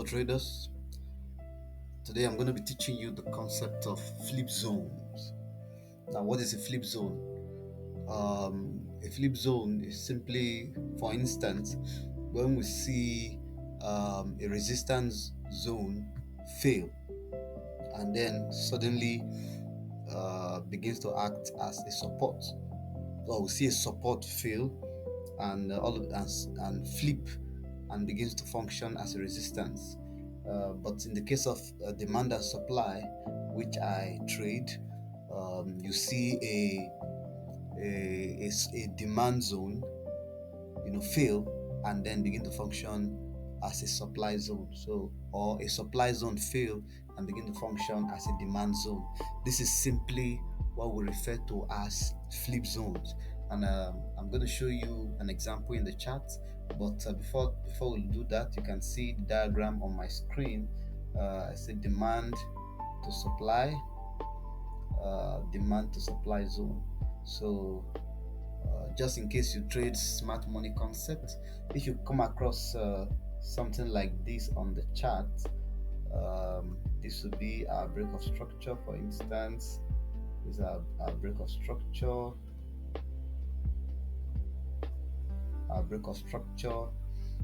traders. Today I'm going to be teaching you the concept of flip zones. Now, what is a flip zone? A flip zone is simply, for instance, when we see a resistance zone fail and then suddenly begins to act as a support, or we see a support fail and and flip and begins to function as a resistance. But in the case of demand and supply, which I trade, you see a demand zone, fail and then begin to function as a supply zone. So, or a supply zone fail and begin to function as a demand zone. This is simply what we refer to as flip zones. And I'm going to show you an example in the chat. But before we do that, you can see the diagram on my screen. I say demand to supply, demand to supply zone. So just in case you trade smart money concept, if you come across something like this on the chart, this would be our break of structure. For instance, this is our break of structure,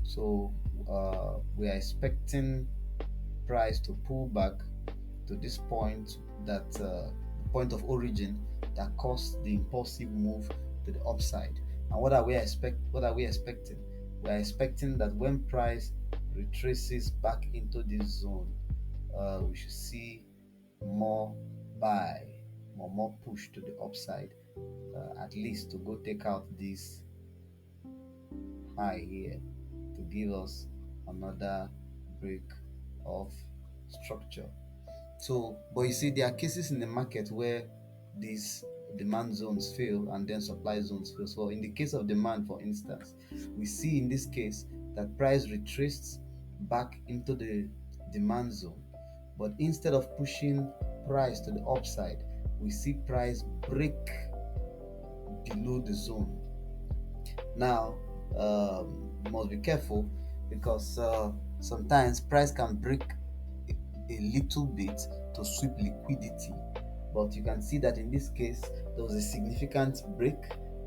so we are expecting price to pull back to this point, that point of origin that caused the impulsive move to the upside. And what are we expecting? We are expecting that when price retraces back into this zone, we should see more buy, more push to the upside, at least to go take out this high here to give us another break of structure. So, but you see, there are cases in the market where these demand zones fail and then supply zones fail. So, in the case of demand, for instance, we see in this case that price retraced back into the demand zone, but instead of pushing price to the upside, we see price break below the zone. Now, you must be careful because sometimes price can break a little bit to sweep liquidity, but you can see that in this case there was a significant break.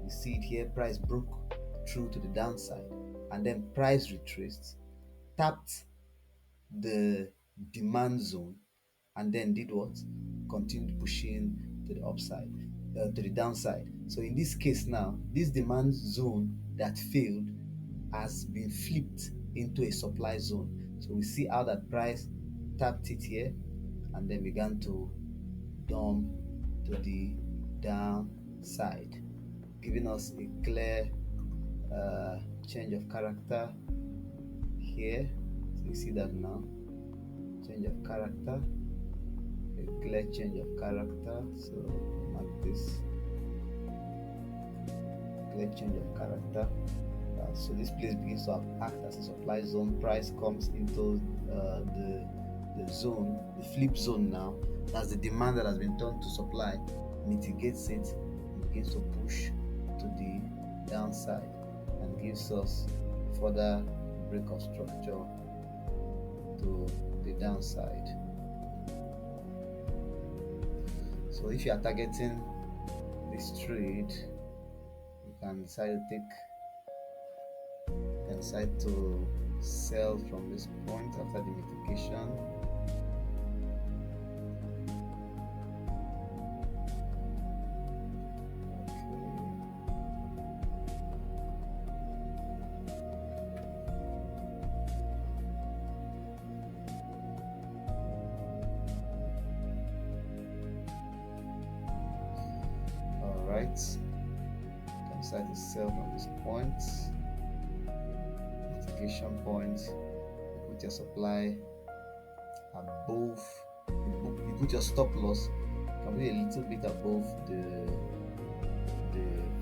You see it here, price broke through to the downside and then price retraced, tapped the demand zone, and then did what? Continued pushing to the upside, to the downside. So in this case now, this demand zone that failed has been flipped into a supply zone. So we see how that price tapped it here and then began to dump to the downside, giving us a clear change of character here. So you see that now, change of character, a clear change of character. So mark this, clear change of character. So this place begins to act as a supply zone. Price comes into the zone, the flip zone now. That's the demand that has been turned to supply, mitigates it, and begins to push to the downside and gives us further break of structure to the downside. So if you are targeting this trade, you can decide to sell from this point after the mitigation. Alright, can decide to sell from this point, mitigation point. You put your supply above, you put your stop loss, can be a little bit above the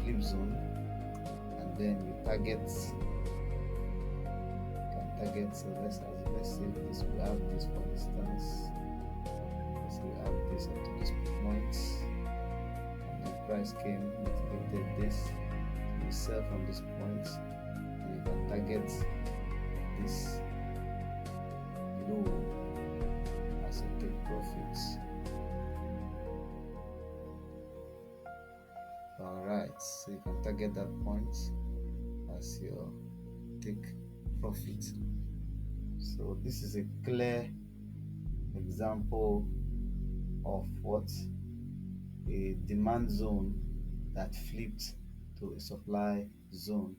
flip zone, and then you target. So let's say this, we have this, for instance. Let's say we have this up to this point, and the price came, mitigated this. So you sell from this point, and you can target this below as you take profits. Alright, so you can target that point as you take profit. So this is a clear example of what a demand zone that flipped to a supply zone.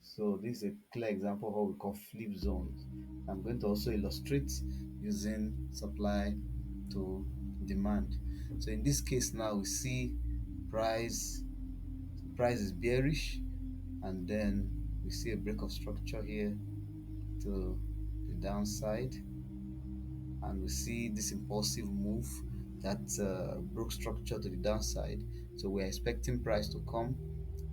So this is a clear example of what we call flip zones. I'm going to also illustrate using supply to demand. So in this case now we see price price is bearish, and then we see a break of structure here to the downside, and we see this impulsive move that broke structure to the downside. So we're expecting price to come,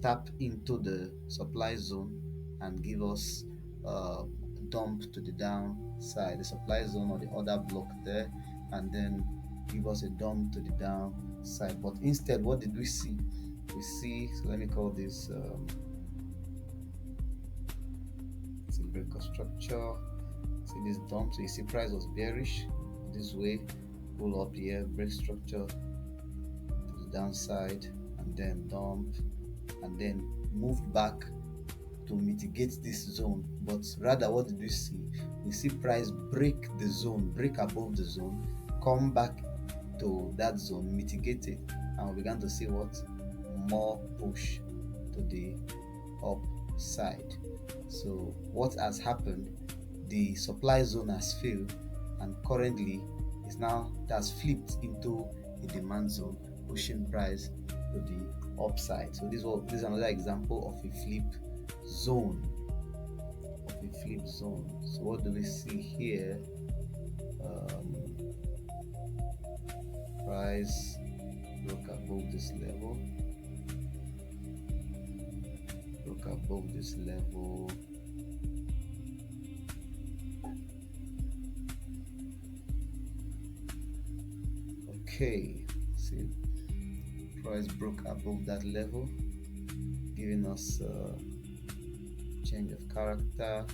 tap into the supply zone, and give us a dump to the downside, the supply zone or the other block there, and then give us a dump to the downside. But instead, what did we see? We see, so let me call this it's a break of structure. See this dump, so you see price was bearish this way, pull up here, break structure to the downside, and then dump, and then moved back to mitigate this zone. But rather, what did we see? We see price break the zone, break above the zone, come back to that zone, mitigate it, and we began to see what? More push to the upside. So what has happened? The supply zone has failed, and currently is now that's flipped into a demand zone, pushing price to the upside. So this is another example of a flip zone. So what do we see here? Price broke above this level, okay. See, price broke above that level, giving us a change of character,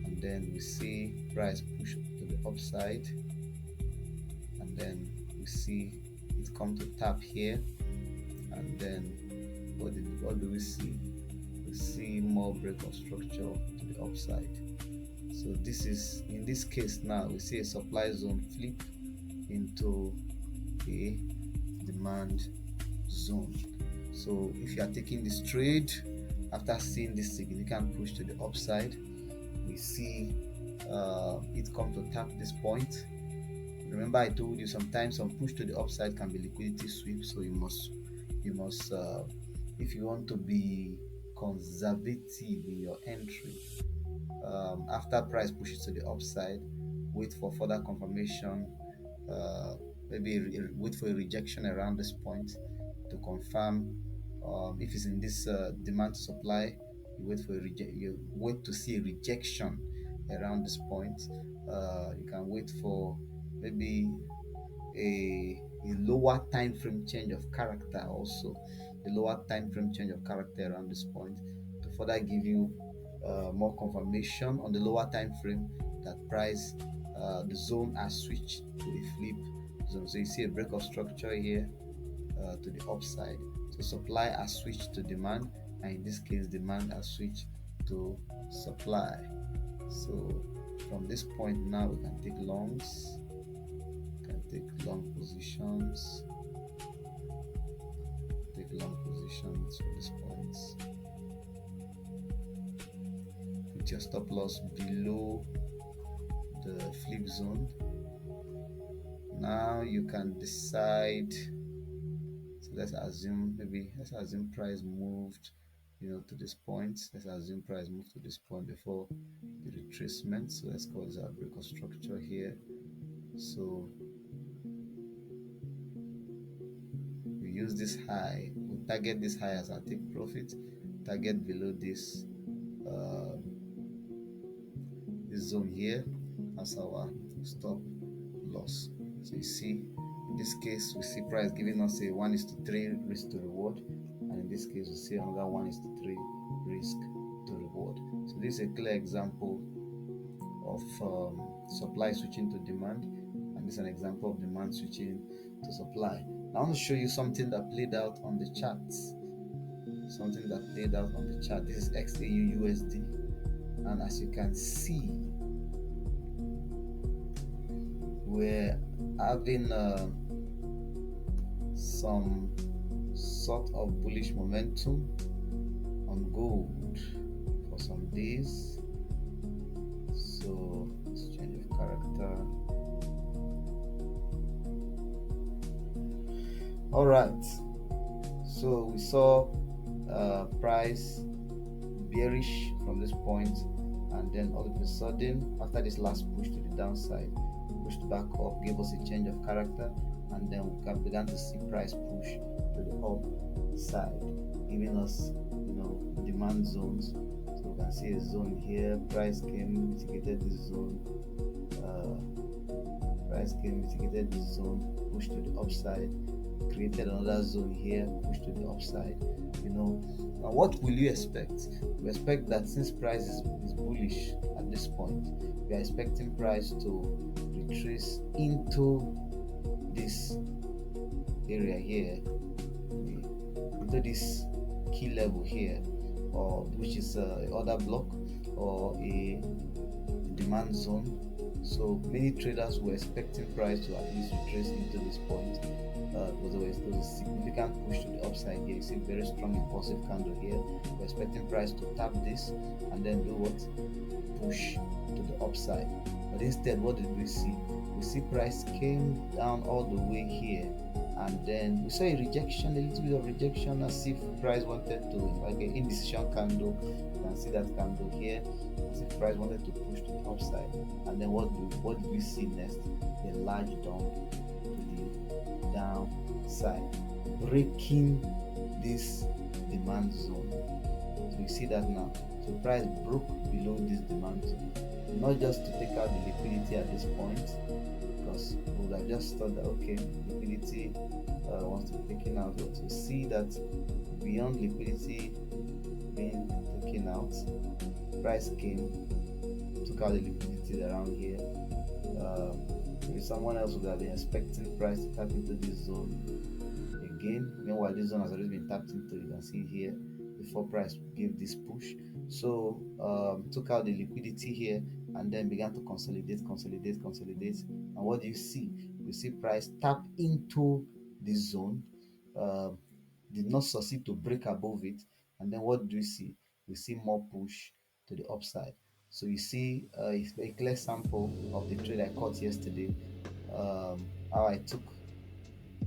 and then we see price push to the upside, and then we see it come to tap here, and then what do we see? We see more break of structure to the upside. So this is, in this case now, we see a supply zone flip into a demand zone. So if you are taking this trade after seeing this significant push to the upside, we see it come to tap this point. Remember, I told you sometimes some push to the upside can be liquidity sweep, so you must if you want to be conservative in your entry, after price pushes to the upside, wait for further confirmation, uh, maybe wait for a rejection around this point to confirm. If it's in this demand to supply, you wait to see a rejection around this point. You can wait for maybe a lower time frame change of character, also a lower time frame change of character around this point to further give you more confirmation on the lower time frame that price the zone has switched to a flip zone. So you see a break of structure here to the upside. So supply has switched to demand, and in this case demand has switched to supply. So from this point now we can take longs, take long positions for this point. Put your stop loss below the flip zone. Now you can decide. So let's assume price moved to this point. Let's assume price moved to this point before the retracement. So let's call this our break of structure here. So we use this high, we target this high as our take profit, target below this this zone here as our stop loss. So you see, in this case we see price giving us a 1:3 risk to reward, and in this case we see another 1:3 risk to reward. So this is a clear example of supply switching to demand, and this is an example of demand switching to supply. Now I want to show you something that played out on the charts. Something that played out on the chart. This is XAUUSD, and as you can see, we're having some sort of bullish momentum on gold for some days. So let's change of character. All right, so we saw price bearish from this point, and then all of a sudden, after this last push to the downside, pushed back up, gave us a change of character, and then we began to see price push to the upside, giving us, demand zones. So we can see a zone here. Price came, mitigated this zone. Price came, mitigated this zone, pushed to the upside, created another zone here, pushed to the upside. Now what will you expect? We expect that since price is bullish at this point, we are expecting price to retrace into this area here, into this key level here, or which is a order block or a demand zone. So many traders were expecting price to at least retrace into this point, because there was a significant push to the upside here. You see a very strong impulsive candle here. We're expecting price to tap this and then do what? Push to the upside. But instead, what did we see? We see price came down all the way here, and then we saw a rejection, a little bit of rejection, as if price wanted to, like an indecision candle. You can see that candle here, as if price wanted to push to the upside. And then what did we see next? A large dump to the downside, breaking this demand zone. So you see that now. So price broke below this demand zone, not just to take out the liquidity at this point, because we would have just thought that okay, liquidity wants to be taken out, but to see that beyond liquidity being taken out, price came, took out the liquidity around here. Maybe someone else would have been expecting price to tap into this zone again. Meanwhile, this zone has already been tapped into. You can see here before price gave this push. So took out the liquidity here and then began to consolidate. And what do you see? We see price tap into this zone, did not succeed to break above it, and then what do we see? We see more push to the upside. So you see a clear sample of the trade I caught yesterday. How I took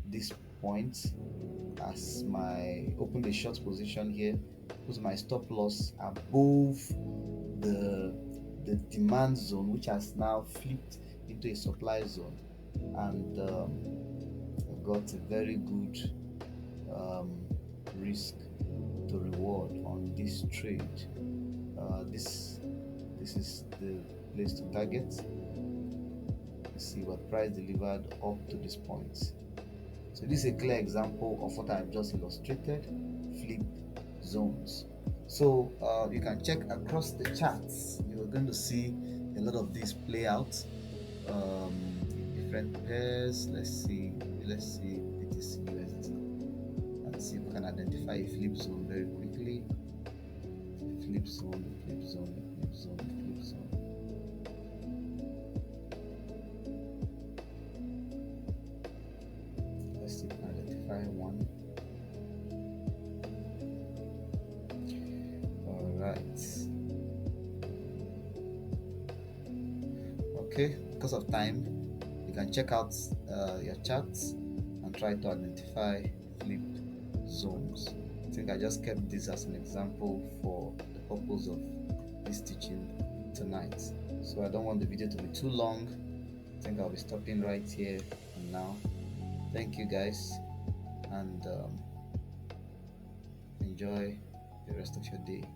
this point as my opened a short position here, put my stop loss above the demand zone, which has now flipped into a supply zone, and got a very good risk to reward on this trade. This is the place to target. You see what price delivered up to this point. So this is a clear example of what I've just illustrated, flip zones. So you can check across the charts. You're going to see a lot of these play out in different pairs. Let's see BTC USD and see if we can identify a flip zone very quickly. Flip zone. Let's see if we can identify one. All right. Okay, because of time, you can check out your charts and try to identify flip zones. I think I just kept this as an example for the purpose of this teaching tonight. So I don't want the video to be too long. I think I'll be stopping right here and now. Thank you guys, and enjoy the rest of your day.